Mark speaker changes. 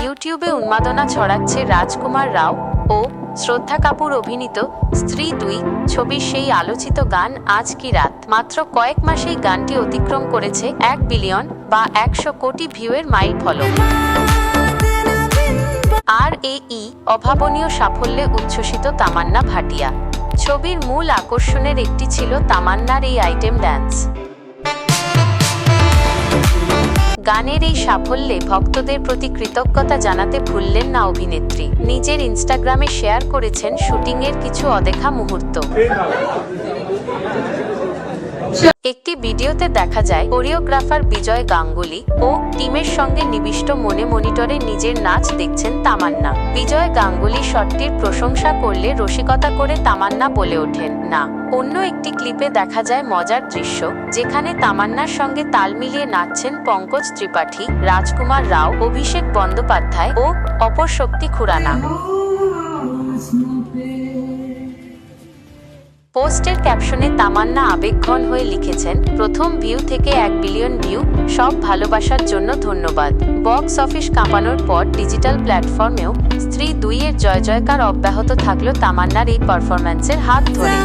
Speaker 1: ইউটিউবে উন্মাদনা ছড়াচ্ছে রাজকুমার রাও ও শ্রদ্ধা কাপুর অভিনীত স্ত্রী 2 ছবির সেই আলোচিত গান আজ কি রাত। মাত্র কয়েক মাসেই গানটি অতিক্রম করেছে 1 বিলিয়ন বা 100 কোটি ভিউয়ের মাইল ফলক। আর এই অভাবনীয় সাফল্যে উচ্ছ্বসিত তামান্না ভাটিয়া। ছবির মূল আকর্ষণের একটি ছিল তামান্নার এই আইটেম ড্যান্স। গানের এই সাফল্যে ভক্তদের প্রতি কৃতজ্ঞতা জানাতে ভুললেন না অভিনেত্রী। নিজের ইনস্টাগ্রামে শেয়ার করেছেন শুটিংয়ের কিছু অদেখা মুহূর্ত। একটি ভিডিওতে দেখা যায় কোরিওগ্রাফার বিজয় গাঙ্গুলি ও টিমের সঙ্গে নিবিষ্ট মনে মনিটরে নিজের নাচ দেখছেন তামান্না। বিজয় গাঙ্গুলি শটটির প্রশংসা করলে রসিকতা করে তামান্না বলে ওঠেন না। অন্য একটি ক্লিপে দেখা যায় মজার দৃশ্য, যেখানে তামান্নার সঙ্গে তাল মিলিয়ে নাচছেন পঙ্কজ ত্রিপাঠী, রাজকুমার রাও, অভিষেক বন্দ্যোপাধ্যায় ও অপরশক্তি খুরানা। পোস্টের ক্যাপশনে তামান্না আবেগঘন হয়ে লিখেছেন, প্রথম ভিউ থেকে 1 বিলিয়ন ভিউ, সব ভালোবাসার জন্য ধন্যবাদ। বক্স অফিস কাঁপানোর পর ডিজিটাল প্ল্যাটফর্মেও স্ত্রী 2 এর জয় জয়কার অব্যাহত থাকলো তামান্নার এই পারফরম্যান্সের হাত ধরে।